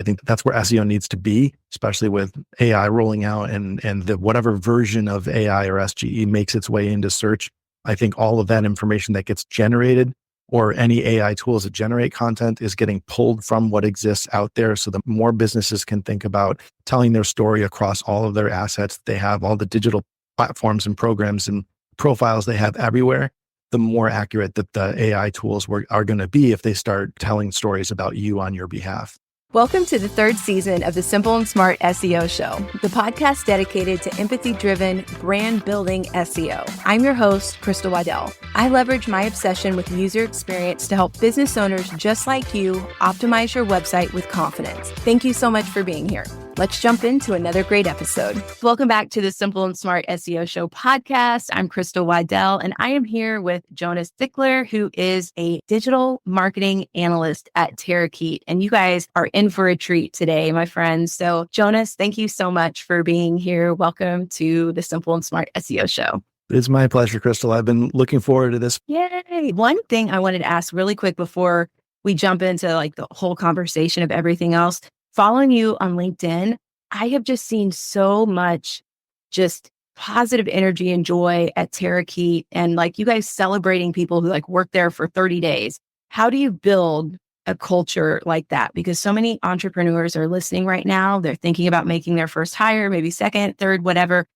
think that's where SEO needs to be, especially with AI rolling out and the whatever version of AI or SGE makes its way into search. I think all of that information that gets generated or any AI tools that generate content is getting pulled from what exists out there. So the more businesses can think about telling their story across all of their assets, they have all the digital platforms and programs and profiles they have everywhere, the more accurate that the AI tools are going to be if they start telling stories about you on your behalf. Welcome to the third season of the Simple and Smart SEO Show, the podcast dedicated to empathy-driven, brand-building SEO. I'm your host, Crystal Waddell. I leverage my obsession with user experience to help business owners just like you optimize your website with confidence. Thank you so much for being here. Let's jump into another great episode. Welcome back to the Simple and Smart SEO Show podcast. I'm Crystal Waddell, and I am here with Jonas Sickler, who is a digital marketing analyst at Terakeet. And you guys are in for a treat today, my friends. So Jonas, thank you so much for being here. Welcome to the Simple and Smart SEO Show. It's my pleasure, Crystal. I've been looking forward to this. Yay. One thing I wanted to ask really quick before we jump into like the whole conversation of everything else. Following you on LinkedIn, I have just seen so much just positive energy and joy at Terakeet, and like you guys celebrating people who like work there for 30 days. How do you build a culture like that? Because so many entrepreneurs are listening right now. They're thinking about making their first hire, maybe second, third, whatever.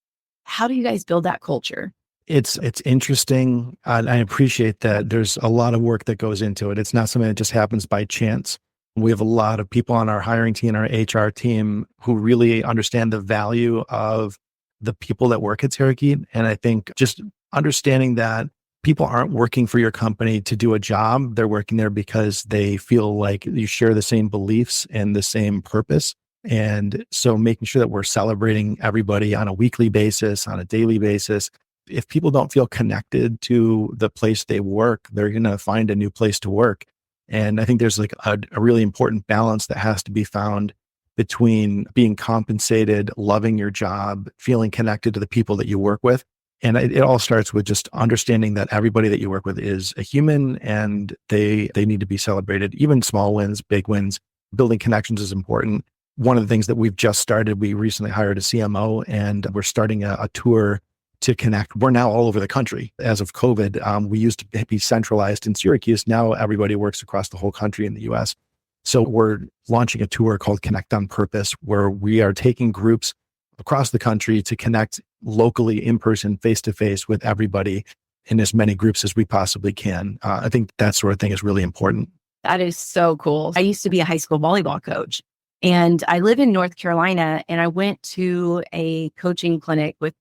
How do you guys build that culture? It's interesting. I appreciate that there's a lot of work that goes into it. It's not something that just happens by chance. We have a lot of people on our hiring team, our HR team, who really understand the value of the people that work at Terakeet. And I think just understanding that people aren't working for your company to do a job. They're working there because they feel like you share the same beliefs and the same purpose. And so making sure that we're celebrating everybody on a weekly basis, on a daily basis. If people don't feel connected to the place they work, they're going to find a new place to work. And I think there's like a really important balance that has to be found between being compensated, loving your job, feeling connected to the people that you work with. And it all starts with just understanding that everybody that you work with is a human and they need to be celebrated. Even small wins, big wins, building connections is important. One of the things that we've just started, we recently hired a CMO and we're starting a tour to connect. We're now all over the country. As of COVID, we used to be centralized in Syracuse. Now everybody works across the whole country in the US. So we're launching a tour called Connect on Purpose, where we are taking groups across the country to connect locally, in person, face to face with everybody in as many groups as we possibly can. I think that sort of thing is really important. That is so cool. I used to be a high school volleyball coach, and I live in North Carolina, and I went to a coaching clinic with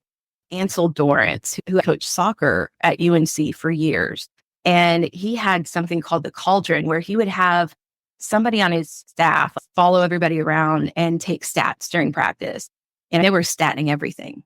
Ansel Dorrance, who coached soccer at UNC for years. And he had something called the cauldron, where he would have somebody on his staff follow everybody around and take stats during practice. And they were statting everything.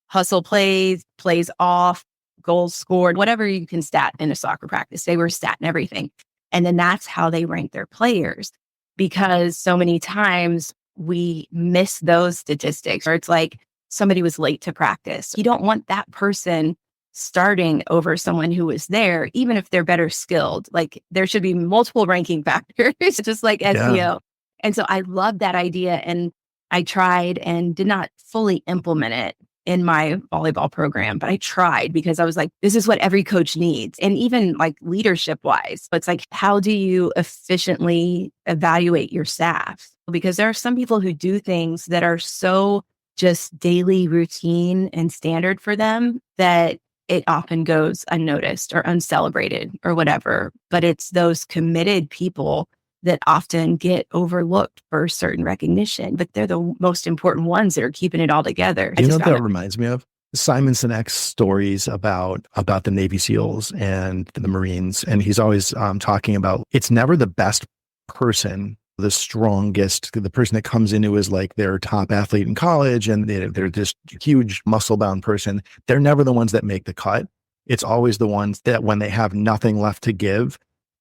Hustle plays, plays off, goals scored, whatever you can stat in a soccer practice. They were statting everything. And then that's how they rank their players. Because so many times we miss those statistics, or it's like, somebody was late to practice. You don't want that person starting over someone who was there, even if they're better skilled. Like there should be multiple ranking factors, just like SEO. Yeah. And so I love that idea. And I tried and did not fully implement it in my volleyball program, but I tried because I was like, this is what every coach needs. And even like leadership wise, it's like, how do you efficiently evaluate your staff? Because there are some people who do things that are so just daily routine and standard for them that it often goes unnoticed or uncelebrated or whatever. But it's those committed people that often get overlooked for certain recognition, but they're the most important ones that are keeping it all together. You know what that reminds me of? Simon Sinek's stories about the Navy SEALs and the Marines. And he's always talking about it's never the best person, the strongest, the person that comes in who is like their top athlete in college and they're this huge muscle bound person. They're never the ones that make the cut. It's always the ones that when they have nothing left to give,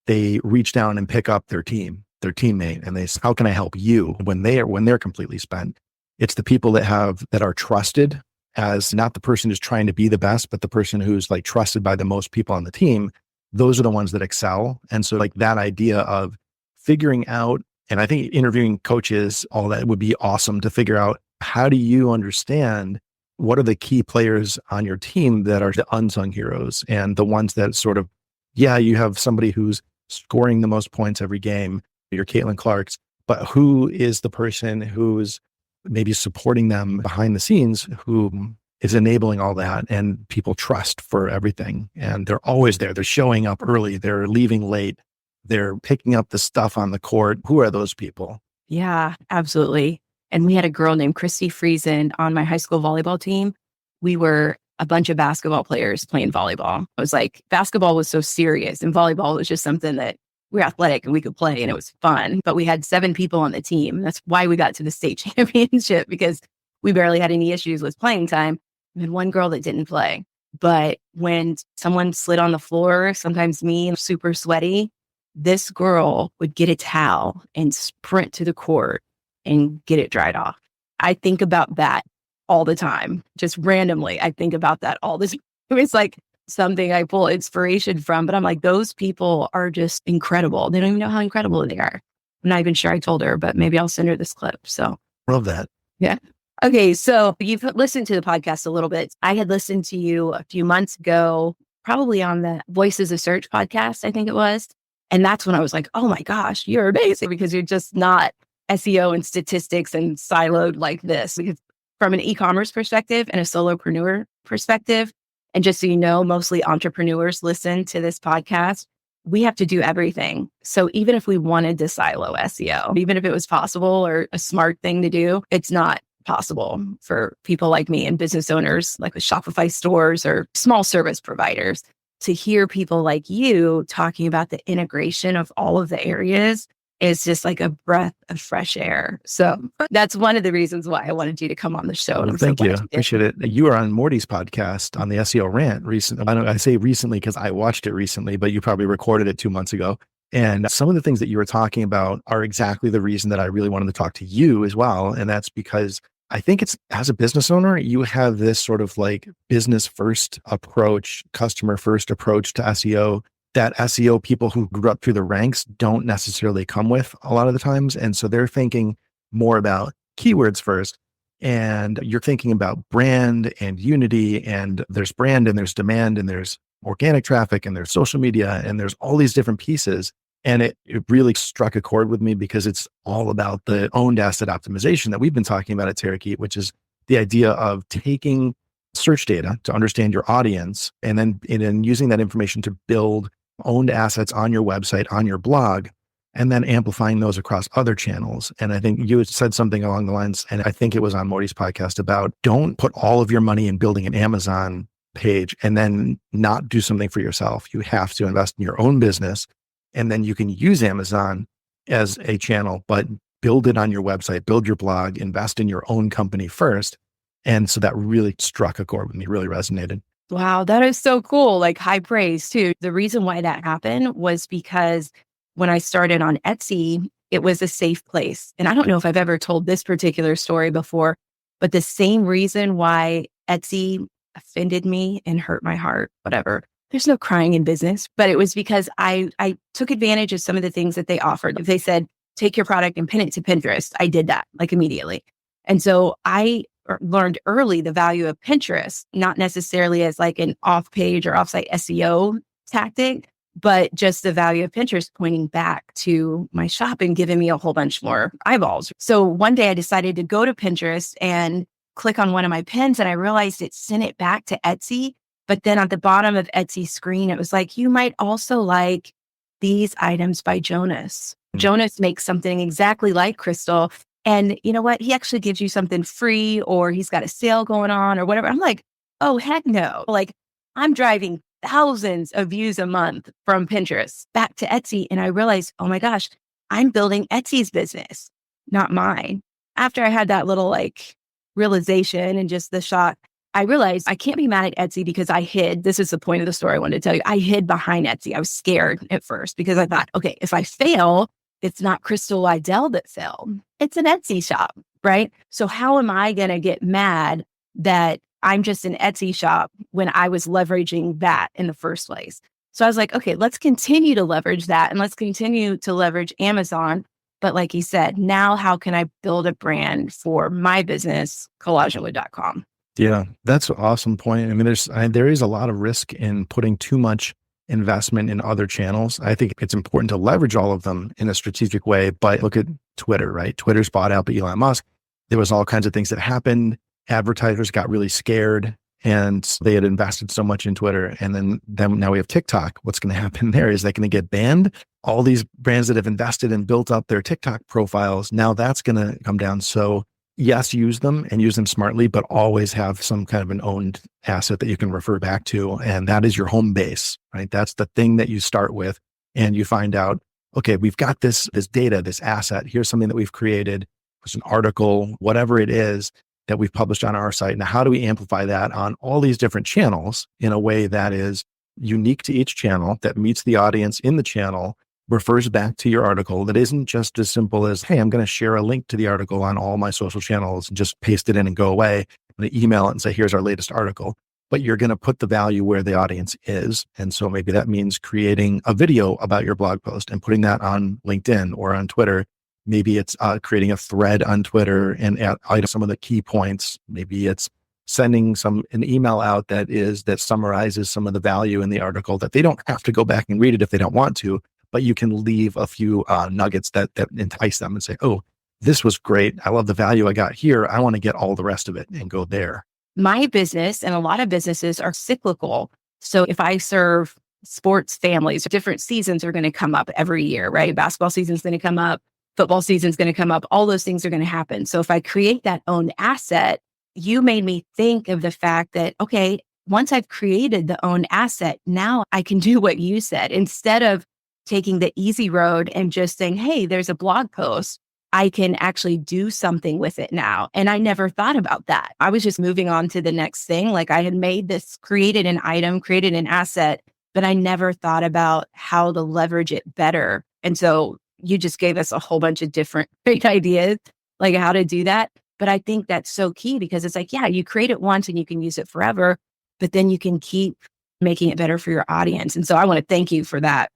they reach down and pick up their teammate, and they say, how can I help you when they're completely spent? It's the people that are trusted as not the person who's trying to be the best, but the person who's like trusted by the most people on the team. Those are the ones that excel. And so like that idea of figuring out And I think interviewing coaches, all that would be awesome to figure out, how do you understand what are the key players on your team that are the unsung heroes and the ones that sort of, yeah, you have somebody who's scoring the most points every game, your Caitlin Clarks, but who is the person who's maybe supporting them behind the scenes, who is enabling all that and people trust for everything. And they're always there. They're showing up early. They're leaving late. They're picking up the stuff on the court. Who are those people? Yeah, absolutely. And we had a girl named Christy Friesen on my high school volleyball team. We were a bunch of basketball players playing volleyball. It was like basketball was so serious and volleyball was just something that we were athletic and we could play and it was fun. But we had 7 people on the team. That's why we got to the state championship, because we barely had any issues with playing time. We had one girl that didn't play. But when someone slid on the floor, sometimes me, super sweaty, this girl would get a towel and sprint to the court and get it dried off. I think about that all the time, just randomly. I think about that all the time. It's like something I pull inspiration from, but I'm like, those people are just incredible. They don't even know how incredible they are. I'm not even sure I told her, but maybe I'll send her this clip. So Love that. yeah. Okay. So you've listened to the podcast a little bit. I had listened to you a few months ago, probably on the Voices of Search podcast, I think it was. And that's when I was like, oh my gosh, you're amazing, because you're just not SEO and statistics and siloed like this. Because from an e-commerce perspective and a solopreneur perspective, and just so you know, mostly entrepreneurs listen to this podcast. We have to do everything. So even if we wanted to silo SEO, even if it was possible or a smart thing to do, it's not possible for people like me and business owners like with Shopify stores or small service providers. To hear people like you talking about the integration of all of the areas is just like a breath of fresh air. So that's one of the reasons why I wanted you to come on the show. And Thank you. Appreciate it. You were on Morty's podcast on the SEO rant recently. I say recently because I watched it recently, but you probably recorded it 2 months ago. And some of the things that you were talking about are exactly the reason that I really wanted to talk to you as well. And that's because I think it's, as a business owner, you have this sort of like business first approach, customer first approach to SEO that SEO people who grew up through the ranks don't necessarily come with a lot of the times. And so they're thinking more about keywords first. And you're thinking about brand and unity, and there's brand and there's demand and there's organic traffic and there's social media and there's all these different pieces. And it really struck a chord with me because it's all about the owned asset optimization that we've been talking about at Terakeet, which is the idea of taking search data to understand your audience and then using that information to build owned assets on your website, on your blog, and then amplifying those across other channels. And I think you had said something along the lines, and I think it was on Morty's podcast, about don't put all of your money in building an Amazon page and then not do something for yourself. You have to invest in your own business. And then you can use Amazon as a channel, but build it on your website, build your blog, invest in your own company first. And so that really struck a chord with me, really resonated. Wow, that is so cool. Like high praise too. The reason why that happened was because when I started on Etsy, it was a safe place. And I don't know if I've ever told this particular story before, but the same reason why Etsy offended me and hurt my heart, whatever. There's no crying in business, but it was because I took advantage of some of the things that they offered. If they said, take your product and pin it to Pinterest, I did that like immediately. And so I learned early the value of Pinterest, not necessarily as like an off-page or offsite SEO tactic, but just the value of Pinterest pointing back to my shop and giving me a whole bunch more eyeballs. So one day I decided to go to Pinterest and click on one of my pins, and I realized it sent it back to Etsy. But then at the bottom of Etsy's screen, it was like, you might also like these items by Jonas. Jonas makes something exactly like Crystal. And you know what? He actually gives you something free, or he's got a sale going on or whatever. I'm like, oh, heck no. Like, I'm driving thousands of views a month from Pinterest back to Etsy. And I realized, oh my gosh, I'm building Etsy's business, not mine. After I had that little like realization and just the shock, I realized I can't be mad at Etsy because I hid. This is the point of the story I wanted to tell you. I hid behind Etsy. I was scared at first because I thought, okay, if I fail, it's not Crystal Liddell that failed. It's an Etsy shop, right? So how am I going to get mad that I'm just an Etsy shop when I was leveraging that in the first place? So I was like, okay, let's continue to leverage that, and let's continue to leverage Amazon. But like you said, now how can I build a brand for my business, collagenwood.com? Yeah, that's an awesome point. I mean, there is a lot of risk in putting too much investment in other channels. I think it's important to leverage all of them in a strategic way. But look at Twitter, right? Twitter's bought out by Elon Musk. There was all kinds of things that happened. Advertisers got really scared and they had invested so much in Twitter. And then now we have TikTok. What's going to happen there? Is that going to get banned? All these brands that have invested and built up their TikTok profiles, now that's going to come down. So yes, use them and use them smartly, but always have some kind of an owned asset that you can refer back to. And that is your home base, right? That's the thing that you start with. And you find out, okay, we've got this data, this asset. Here's something that we've created. It's an article, whatever it is that we've published on our site. Now, how do we amplify that on all these different channels in a way that is unique to each channel, that meets the audience in the channel, refers back to your article, that isn't just as simple as, hey, I'm going to share a link to the article on all my social channels and just paste it in and go away. I'm going to email it and say, here's our latest article. But you're going to put the value where the audience is. And so maybe that means creating a video about your blog post and putting that on LinkedIn or on Twitter. Maybe it's creating a thread on Twitter and add some of the key points. Maybe it's sending an email out that summarizes some of the value in the article, that they don't have to go back and read it if they don't want to, but you can leave a few nuggets that entice them and say, oh, this was great. I love the value I got here. I want to get all the rest of it and go there. My business and a lot of businesses are cyclical. So if I serve sports families, different seasons are going to come up every year, right? Basketball season is going to come up. Football season is going to come up. All those things are going to happen. So if I create that own asset, you made me think of the fact that, okay, once I've created the own asset, now I can do what you said. Instead of taking the easy road and just saying, hey, there's a blog post, I can actually do something with it now. And I never thought about that. I was just moving on to the next thing. Like I had created an item, created an asset, but I never thought about how to leverage it better. And so you just gave us a whole bunch of different great ideas, like how to do that. But I think that's so key because it's like, yeah, you create it once and you can use it forever, but then you can keep making it better for your audience. And so I want to thank you for that.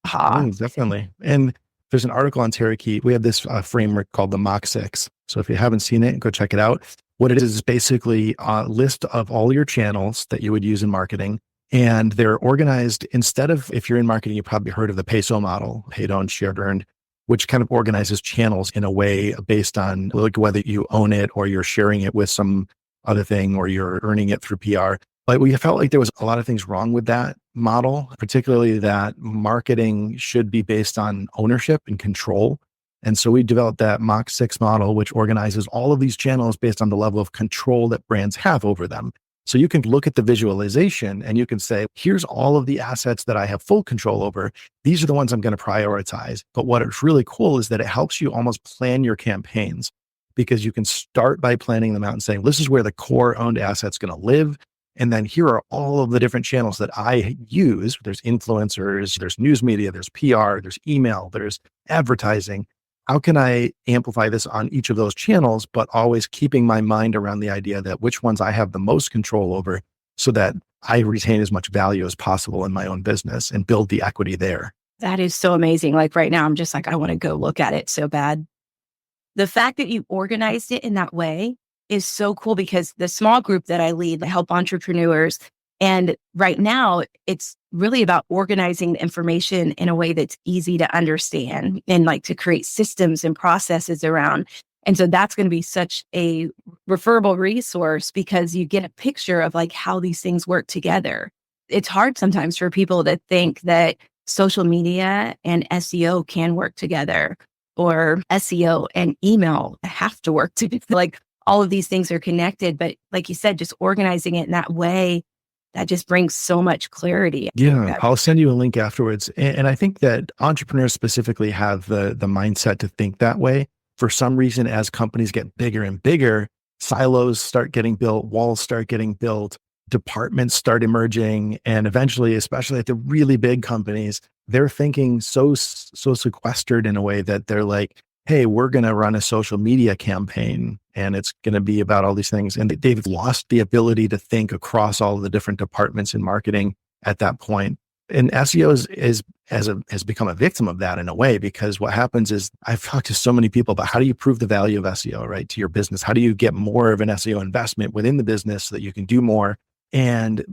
Definitely. And there's an article on Terakeet. We have this framework called the Mach 6. So if you haven't seen it, go check it out. What it is basically a list of all your channels that you would use in marketing. And they're organized instead of, if you're in marketing, you probably heard of the PESO model, paid on, shared, earned, which kind of organizes channels in a way based on like whether you own it or you're sharing it with some other thing or you're earning it through PR. But we felt like there was a lot of things wrong with that model, particularly that marketing should be based on ownership and control. And so we developed that Mach 6 model, which organizes all of these channels based on the level of control that brands have over them. So you can look at the visualization and you can say, here's all of the assets that I have full control over. These are the ones I'm going to prioritize. But what is really cool is that it helps you almost plan your campaigns, because you can start by planning them out and saying, this is where the core owned asset's going to live. And then here are all of the different channels that I use. There's influencers, there's news media, there's PR, there's email, there's advertising. How can I amplify this on each of those channels, but always keeping my mind around the idea that which ones I have the most control over so that I retain as much value as possible in my own business and build the equity there. That is so amazing. Like right now, I'm just like, I want to go look at it so bad. The fact that you organized it in that way is so cool, because the small group that I lead, I help entrepreneurs. And right now it's really about organizing the information in a way that's easy to understand and like to create systems and processes around. And so that's going to be such a referable resource, because you get a picture of like how these things work together. It's hard sometimes for people to think that social media and SEO can work together, or SEO and email have to work together. Like all of these things are connected, but like you said, just organizing it in that way, that just brings so much clarity. Yeah, I'll send you a link afterwards. And I think that entrepreneurs specifically have the mindset to think that way. For some reason, as companies get bigger and bigger, silos start getting built, walls start getting built, departments start emerging. And eventually, especially at the really big companies, they're thinking so sequestered in a way that they're like, hey, we're going to run a social media campaign and it's going to be about all these things. And they've lost the ability to think across all of the different departments in marketing at that point. And SEO has become a victim of that in a way, because what happens is I've talked to so many people about how do you prove the value of SEO, right, to your business? How do you get more of an SEO investment within the business so that you can do more? And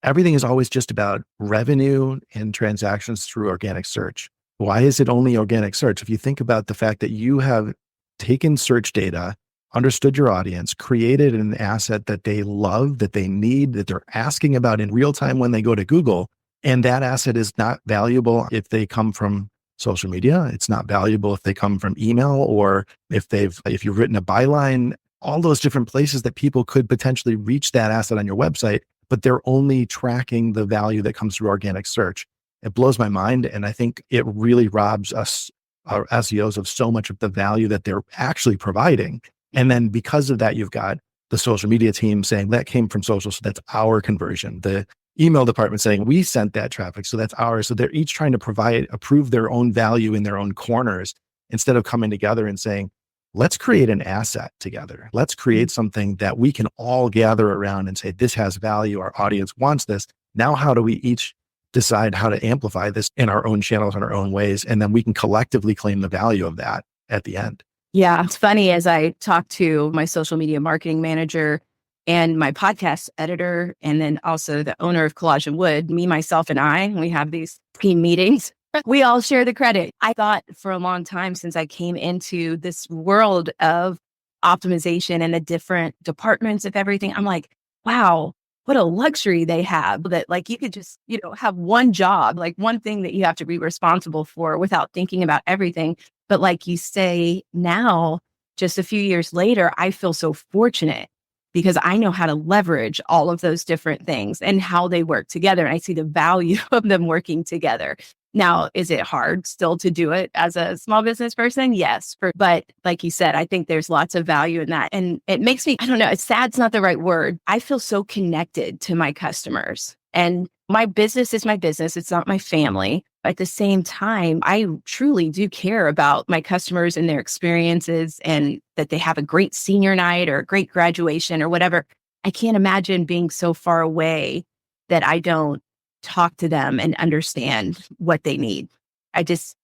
everything is always just about revenue and transactions through organic search. Why is it only organic search? If you think about the fact that you have taken search data, understood your audience, created an asset that they love, that they need, that they're asking about in real time when they go to Google. And that asset is not valuable if they come from social media. It's not valuable if they come from email, or if you've written a byline, all those different places that people could potentially reach that asset on your website, but they're only tracking the value that comes through organic search. It blows my mind. And I think it really robs us, our SEOs, of so much of the value that they're actually providing. And then because of that, you've got the social media team saying that came from social, so that's our conversion. The email department saying we sent that traffic, so that's ours. So they're each trying to prove their own value in their own corners, instead of coming together and saying, let's create an asset together. Let's create something that we can all gather around and say, this has value. Our audience wants this. Now, how do we each decide how to amplify this in our own channels, in our own ways? And then we can collectively claim the value of that at the end. Yeah, it's funny, as I talk to my social media marketing manager and my podcast editor, and then also the owner of Collage and Wood, me, myself, and we have these team meetings. We all share the credit. I thought for a long time, since I came into this world of optimization and the different departments of everything, I'm like, wow, what a luxury they have, that like you could just, have one job, like one thing that you have to be responsible for without thinking about everything. But like you say now, just a few years later, I feel so fortunate because I know how to leverage all of those different things and how they work together. And I see the value of them working together. Now, is it hard still to do it as a small business person? Yes. But like you said, I think there's lots of value in that. And it makes me, I don't know, sad's not the right word. I feel so connected to my customers, and my business is my business. It's not my family. At the same time, I truly do care about my customers and their experiences, and that they have a great senior night or a great graduation or whatever. I can't imagine being so far away that I don't talk to them and understand what they need. That's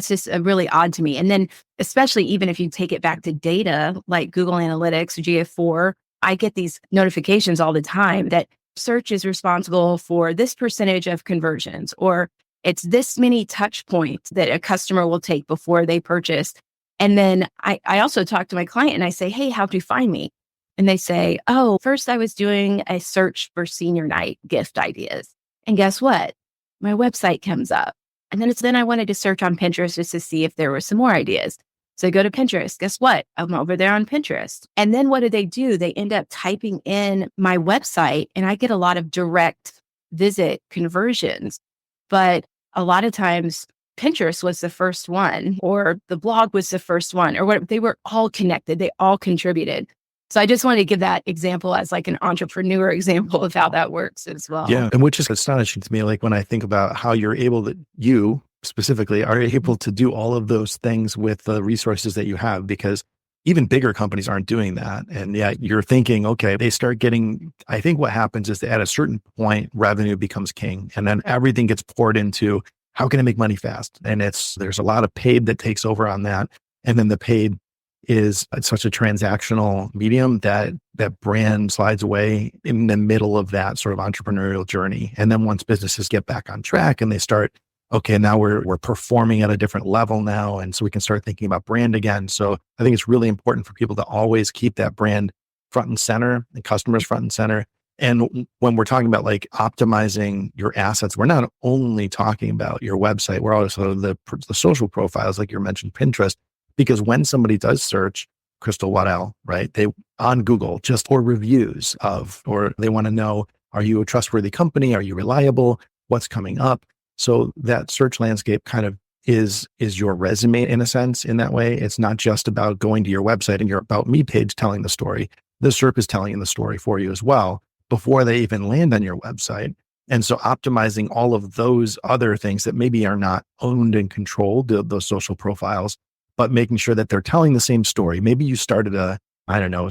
just really odd to me. And then, especially even if you take it back to data like Google Analytics or GA4, I get these notifications all the time that search is responsible for this percentage of conversions, or it's this many touch points that a customer will take before they purchase. And then I also talk to my client and I say, hey, how do you find me? And they say, oh, first I was doing a search for senior night gift ideas. And guess what? My website comes up. And then I wanted to search on Pinterest just to see if there were some more ideas. So I go to Pinterest. Guess what? I'm over there on Pinterest. And then what do? They end up typing in my website, and I get a lot of direct visit conversions. But a lot of times Pinterest was the first one, or the blog was the first one, or what, they were all connected. They all contributed. So I just wanted to give that example as like an entrepreneur example of how that works as well. Yeah. And which is astonishing to me, like when I think about how you specifically are able to do all of those things with the resources that you have, because even bigger companies aren't doing that. And yet you're thinking, okay, I think what happens is that at a certain point, revenue becomes king, and then everything gets poured into how can I make money fast? And there's a lot of paid that takes over on that. And then the paid is such a transactional medium that brand slides away in the middle of that sort of entrepreneurial journey. And then once businesses get back on track and they start, okay, now we're performing at a different level now. And so we can start thinking about brand again. So I think it's really important for people to always keep that brand front and center, and customers front and center. And when we're talking about like optimizing your assets, we're not only talking about your website, we're also the social profiles, like you mentioned, Pinterest. Because when somebody does search Crystal Waddell, right, they on Google just for reviews or they want to know, are you a trustworthy company? Are you reliable? What's coming up? So that search landscape kind of is your resume in a sense. In that way, it's not just about going to your website and your About Me page telling the story. The SERP is telling the story for you as well before they even land on your website. And so optimizing all of those other things that maybe are not owned and controlled, those social profiles, but making sure that they're telling the same story. Maybe you started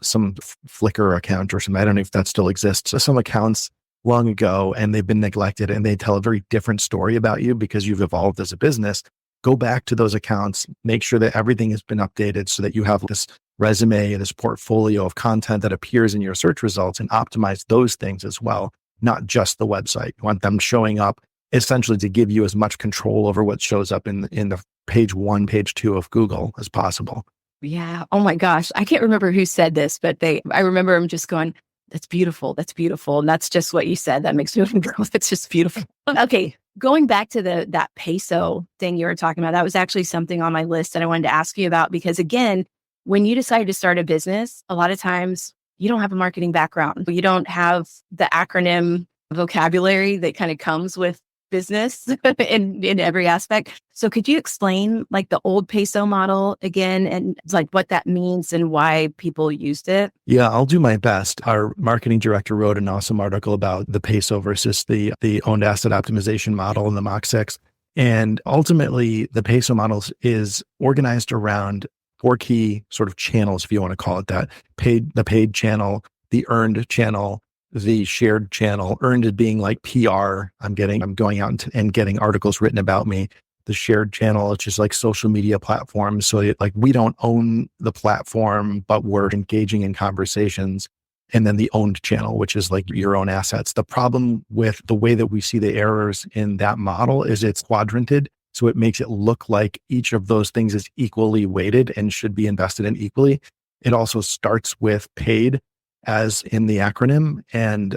some Flickr account or something. I don't know if that still exists. So some accounts long ago and they've been neglected and they tell a very different story about you because you've evolved as a business. Go back to those accounts, make sure that everything has been updated so that you have this resume, this portfolio of content that appears in your search results, and optimize those things as well, not just the website. You want them showing up essentially to give you as much control over what shows up in the page 1, page 2 of Google as possible. Yeah. Oh my gosh. I can't remember who said this, but I remember him just going, that's beautiful. That's beautiful. And that's just what you said. That makes me go, it's just beautiful. Okay. Going back to that PESO thing you were talking about, that was actually something on my list that I wanted to ask you about, because again, when you decide to start a business, a lot of times you don't have a marketing background. You don't have the acronym vocabulary that kind of comes with business in every aspect. So could you explain like the old PESO model again and like what that means and why people used it? Yeah, I'll do my best. Our marketing director wrote an awesome article about the PESO versus the owned asset optimization model and the Mach 6. And ultimately, the PESO model is organized around 4 key sort of channels, if you want to call it that. The paid channel, the earned channel, the shared channel. Earned being like PR. I'm going out and getting articles written about me. The shared channel is just like social media platforms. So like we don't own the platform, but we're engaging in conversations. And then the owned channel, which is like your own assets. The problem with the way that we see the errors in that model is it's quadranted. So it makes it look like each of those things is equally weighted and should be invested in equally. It also starts with paid, as in the acronym. And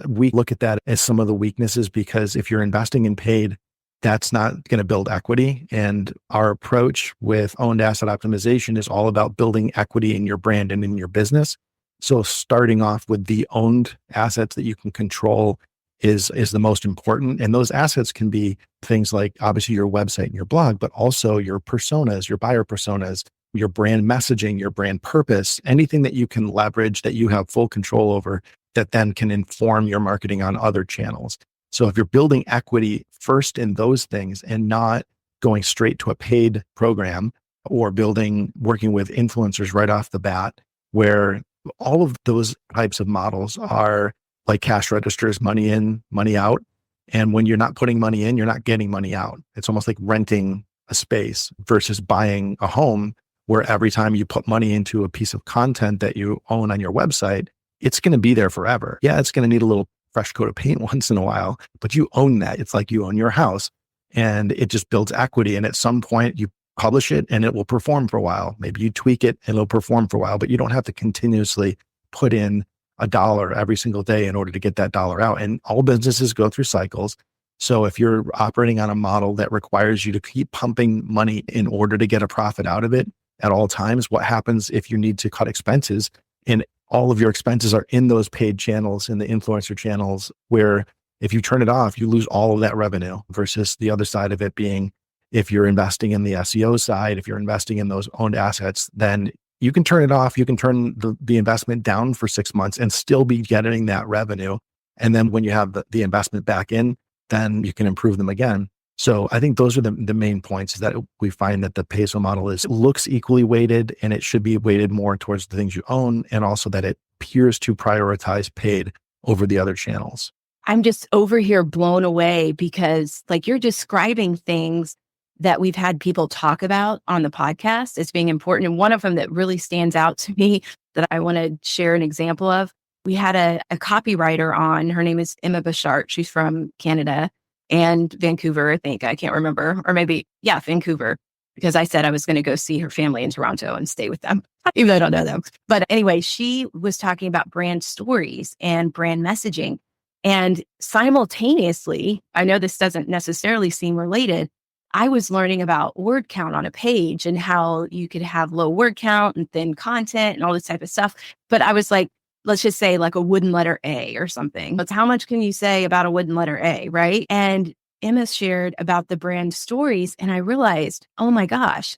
we look at that as some of the weaknesses, because if you're investing in paid, that's not going to build equity. And our approach with owned asset optimization is all about building equity in your brand and in your business. So starting off with the owned assets that you can control is the most important. And those assets can be things like obviously your website and your blog, but also your personas, your buyer personas, your brand messaging, your brand purpose, anything that you can leverage that you have full control over that then can inform your marketing on other channels. So if you're building equity first in those things and not going straight to a paid program or working with influencers right off the bat, where all of those types of models are like cash registers, money in, money out. And when you're not putting money in, you're not getting money out. It's almost like renting a space versus buying a home, where every time you put money into a piece of content that you own on your website, it's going to be there forever. Yeah, it's going to need a little fresh coat of paint once in a while, but you own that. It's like you own your house, and it just builds equity. And at some point you publish it and it will perform for a while. Maybe you tweak it and it'll perform for a while, but you don't have to continuously put in $1 every single day in order to get that dollar out. And all businesses go through cycles. So if you're operating on a model that requires you to keep pumping money in order to get a profit out of it at all times, what happens if you need to cut expenses and all of your expenses are in those paid channels, in the influencer channels, where if you turn it off, you lose all of that revenue, versus the other side of it being, if you're investing in the SEO side, if you're investing in those owned assets, then you can turn it off. You can turn the investment down for 6 months and still be getting that revenue. And then when you have the investment back in, then you can improve them again. So I think those are the main points, is that we find that the PESO model looks equally weighted, and it should be weighted more towards the things you own, and also that it appears to prioritize paid over the other channels. I'm just over here blown away, because like you're describing things that we've had people talk about on the podcast as being important. And one of them that really stands out to me that I want to share an example of, we had a copywriter on. Her name is Emma Bouchard. She's from Canada and Vancouver, I think. I can't remember. Or maybe, yeah, Vancouver, because I said I was going to go see her family in Toronto and stay with them, even though I don't know them. But anyway, she was talking about brand stories and brand messaging. And simultaneously, I know this doesn't necessarily seem related, I was learning about word count on a page and how you could have low word count and thin content and all this type of stuff. But I was like, let's just say like a wooden letter A or something. But how much can you say about a wooden letter A, right? And Emma shared about the brand stories. And I realized, oh my gosh,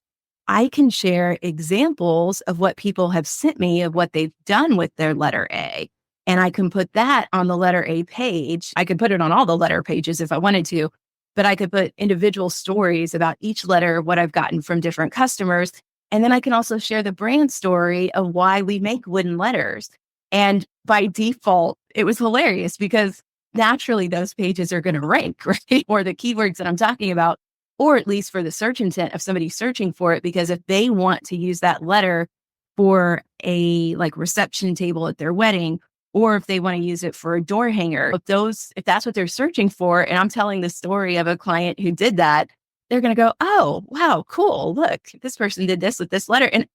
I can share examples of what people have sent me of what they've done with their letter A. And I can put that on the letter A page. I could put it on all the letter pages if I wanted to, but I could put individual stories about each letter, what I've gotten from different customers. And then I can also share the brand story of why we make wooden letters. And by default, it was hilarious because naturally those pages are going to rank, right? Or the keywords that I'm talking about, or at least for the search intent of somebody searching for it. Because if they want to use that letter for a like reception table at their wedding, or if they want to use it for a door hanger, if that's what they're searching for, and I'm telling the story of a client who did that, they're going to go, oh, wow, cool. Look, this person did this with this letter and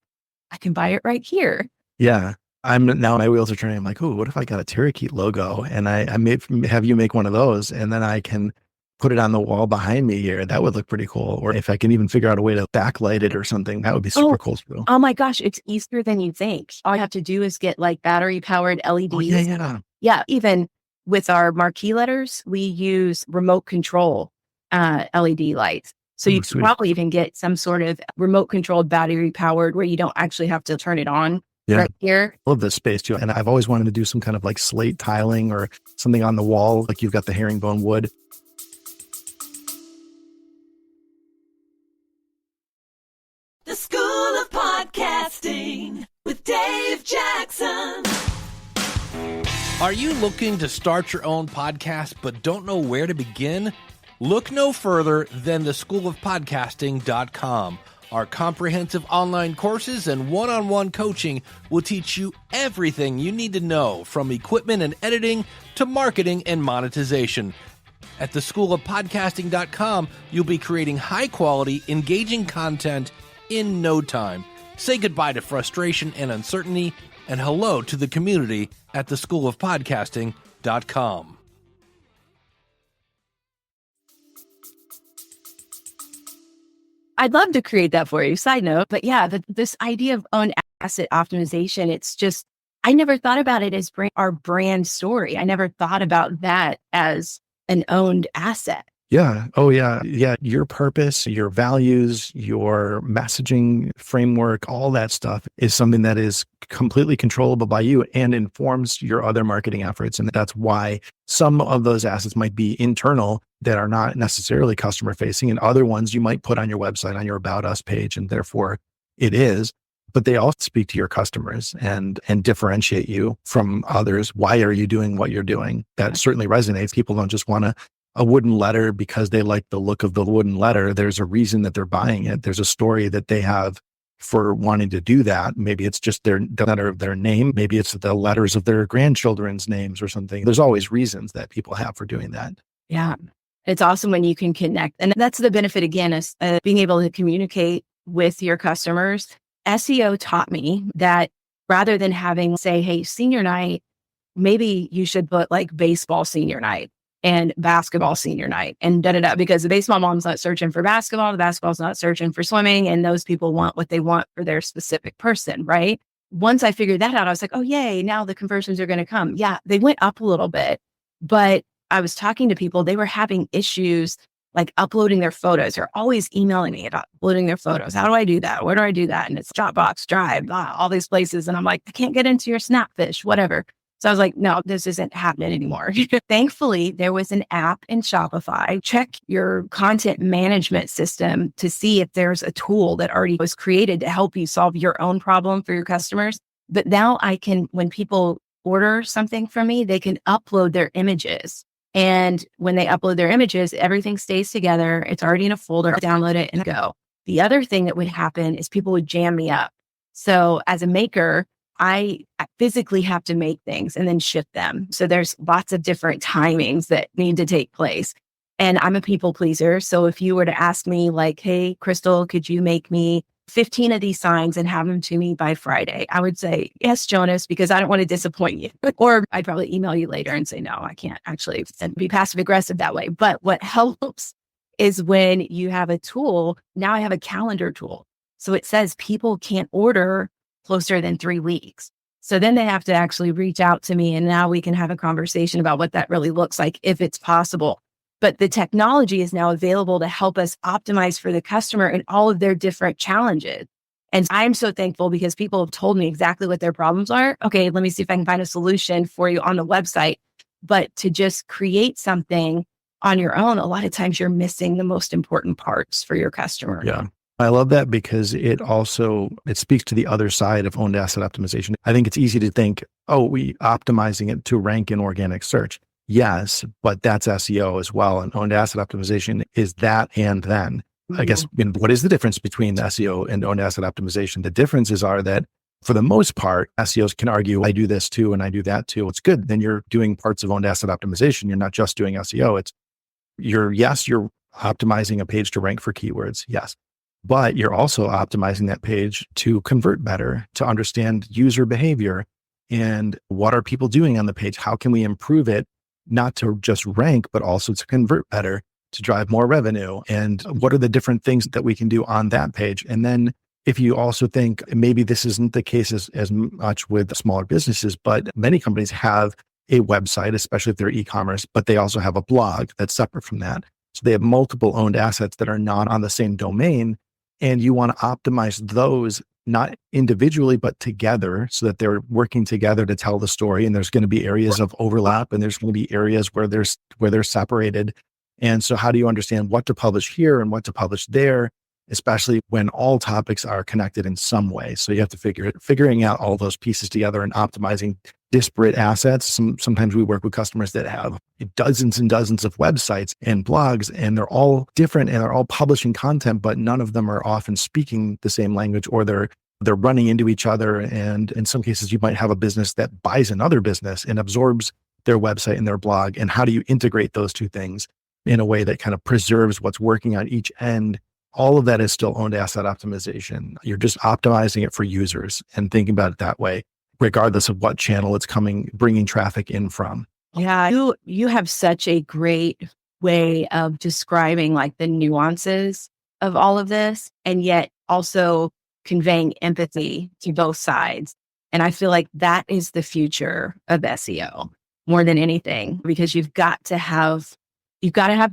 I can buy it right here. Yeah. Now my wheels are turning. I'm like, oh, what if I got a Terakeet logo and I may have you make one of those and then I can put it on the wall behind me here. That would look pretty cool. Or if I can even figure out a way to backlight it or something, that would be super cool too. Oh my gosh, it's easier than you think. All I have to do is get like battery powered LEDs. Oh, yeah. Yeah. Even with our marquee letters, we use remote control LED lights. So you could probably even get some sort of remote controlled battery powered where you don't actually have to turn it on. Yeah. Right here. I love this space too. And I've always wanted to do some kind of like slate tiling or something on the wall, like you've got the herringbone wood. The School of Podcasting with Dave Jackson. Are you looking to start your own podcast but don't know where to begin? Look no further than theschoolofpodcasting.com. Our comprehensive online courses and one-on-one coaching will teach you everything you need to know, from equipment and editing to marketing and monetization. At theschoolofpodcasting.com, you'll be creating high-quality, engaging content in no time. Say goodbye to frustration and uncertainty, and hello to the community at theschoolofpodcasting.com. I'd love to create that for you. Side note, but yeah, this idea of own asset optimization, it's just, I never thought about it as our brand story. I never thought about that as an owned asset. Yeah. Oh, yeah. Yeah. Your purpose, your values, your messaging framework, all that stuff is something that is completely controllable by you and informs your other marketing efforts. And that's why some of those assets might be internal that are not necessarily customer facing, and other ones you might put on your website, on your About Us page, and therefore it is. But they all speak to your customers and differentiate you from others. Why are you doing what you're doing? That certainly resonates. People don't just want a wooden letter because they like the look of the wooden letter. There's a reason that they're buying it. There's a story that they have for wanting to do that. Maybe it's just the letter of their name. Maybe it's the letters of their grandchildren's names or something. There's always reasons that people have for doing that. Yeah. It's awesome when you can connect. And that's the benefit, again, is being able to communicate with your customers. SEO taught me that rather than having, say, hey, senior night, maybe you should put like baseball senior night and basketball senior night and because the baseball mom's not searching for basketball, the basketball's not searching for swimming, and those people want what they want for their specific person, right? Once I figured that out, I was like, oh, yay, now the conversions are going to come. Yeah, they went up a little bit, but I was talking to people, they were having issues like uploading their photos. They're always emailing me about uploading their photos. How do I do that? Where do I do that? And it's Dropbox, Drive, all these places. And I'm like, I can't get into your Snapfish, whatever. So I was like, no, this isn't happening anymore. Thankfully, there was an app in Shopify. Check your content management system to see if there's a tool that already was created to help you solve your own problem for your customers. But now I can, when people order something from me, they can upload their images. And when they upload their images, everything stays together. It's already in a folder. Download it and go. The other thing that would happen is people would jam me up. So as a maker, I physically have to make things and then ship them. So there's lots of different timings that need to take place. And I'm a people pleaser. So if you were to ask me like, hey, Crystal, could you make me 15 of these signs and have them to me by Friday? I would say, yes, Jonas, because I don't want to disappoint you. Or I'd probably email you later and say, no, I can't actually, and be passive aggressive that way. But what helps is when you have a tool, now I have a calendar tool. So it says people can't order closer than 3 weeks. So then they have to actually reach out to me, and now we can have a conversation about what that really looks like, if it's possible. But the technology is now available to help us optimize for the customer and all of their different challenges. And I'm so thankful because people have told me exactly what their problems are. Okay, let me see if I can find a solution for you on the website. But to just create something on your own, a lot of times you're missing the most important parts for your customer. Yeah. I love that because it speaks to the other side of owned asset optimization. I think it's easy to think, oh, we optimizing it to rank in organic search. Yes, but that's SEO as well. And owned asset optimization is that and then. I guess, what is the difference between SEO and owned asset optimization? The differences are that for the most part, SEOs can argue, I do this too, and I do that too. It's good. Then you're doing parts of owned asset optimization. You're not just doing SEO. You're optimizing a page to rank for keywords. Yes. But you're also optimizing that page to convert better, to understand user behavior and what are people doing on the page? How can we improve it? Not to just rank, but also to convert better, to drive more revenue. And what are the different things that we can do on that page? And then if you also think maybe this isn't the case as much with smaller businesses, but many companies have a website, especially if they're e-commerce, but they also have a blog that's separate from that. So they have multiple owned assets that are not on the same domain. And you want to optimize those not individually, but together so that they're working together to tell the story. And there's going to be areas of overlap and there's going to be areas where they're separated. And so how do you understand what to publish here and what to publish there, especially when all topics are connected in some way? So you have to figuring out all those pieces together and optimizing disparate assets. Sometimes we work with customers that have dozens and dozens of websites and blogs, and they're all different and they're all publishing content, but none of them are often speaking the same language, or they're running into each other. And in some cases, you might have a business that buys another business and absorbs their website and their blog. And how do you integrate those two things in a way that kind of preserves what's working on each end? All of that is still owned asset optimization. You're just optimizing it for users and thinking about it that way, regardless of what channel it's bringing traffic in from. Yeah, you have such a great way of describing like the nuances of all of this, and yet also conveying empathy to both sides. And I feel like that is the future of SEO more than anything, because you've got to have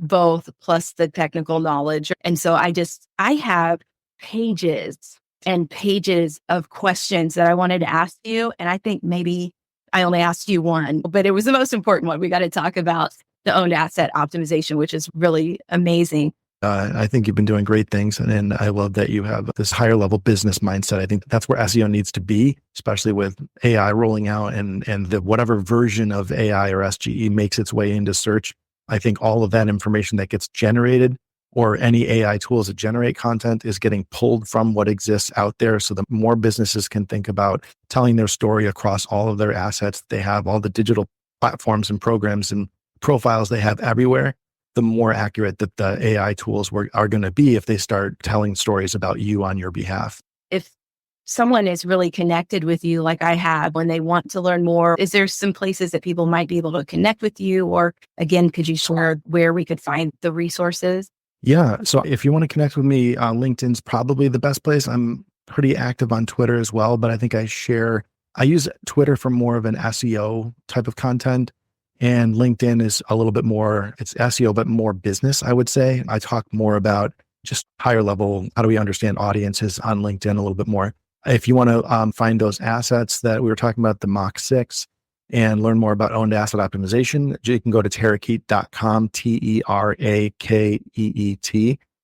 both plus the technical knowledge. And so I have pages and pages of questions that I wanted to ask you. And I think maybe I only asked you one, but it was the most important one. We got to talk about the owned asset optimization, which is really amazing. I think you've been doing great things. And I love that you have this higher level business mindset. I think that's where SEO needs to be, especially with AI rolling out and the whatever version of AI or SGE makes its way into search. I think all of that information that gets generated, or any AI tools that generate content, is getting pulled from what exists out there. So the more businesses can think about telling their story across all of their assets they have, all the digital platforms and programs and profiles they have everywhere, the more accurate that the AI tools are going to be if they start telling stories about you on your behalf. If someone is really connected with you, like I have, when they want to learn more, is there some places that people might be able to connect with you? Or again, could you share where we could find the resources? Yeah. So if you want to connect with me, LinkedIn's probably the best place. I'm pretty active on Twitter as well, but I think I use Twitter for more of an SEO type of content. And LinkedIn is a little bit more, it's SEO, but more business, I would say. I talk more about just higher level, how do we understand audiences on LinkedIn a little bit more. If you want to find those assets that we were talking about, the Mach 6, and learn more about owned asset optimization, you can go to terakeet.com, Terakeet,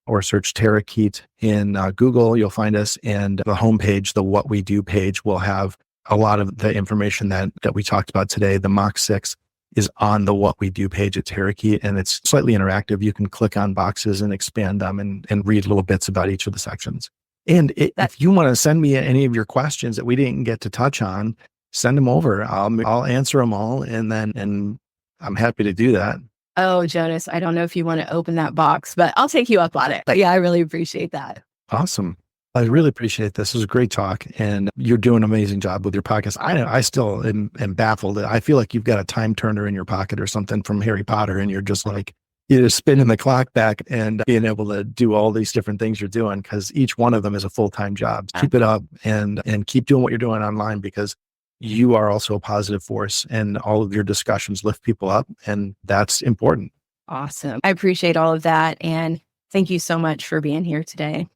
or search Terakeet in Google. You'll find us. And the homepage, the What We Do page, will have a lot of the information that we talked about today. The Mach 6 is on the What We Do page at Terakeet, and it's slightly interactive. You can click on boxes and expand them and read little bits about each of the sections. And if you want to send me any of your questions that we didn't get to touch on, send them over. I'll answer them all, and I'm happy to do that. Oh, Jonas, I don't know if you want to open that box, but I'll take you up on it. But yeah, I really appreciate that. Awesome. I really appreciate this. It was a great talk, and you're doing an amazing job with your podcast. I still am baffled. I feel like you've got a time turner in your pocket or something from Harry Potter, and you're just like, you're spinning the clock back and being able to do all these different things you're doing, because each one of them is a full-time job. Keep it up and keep doing what you're doing online, because you are also a positive force, and all of your discussions lift people up, and that's important. Awesome. I appreciate all of that. And thank you so much for being here today.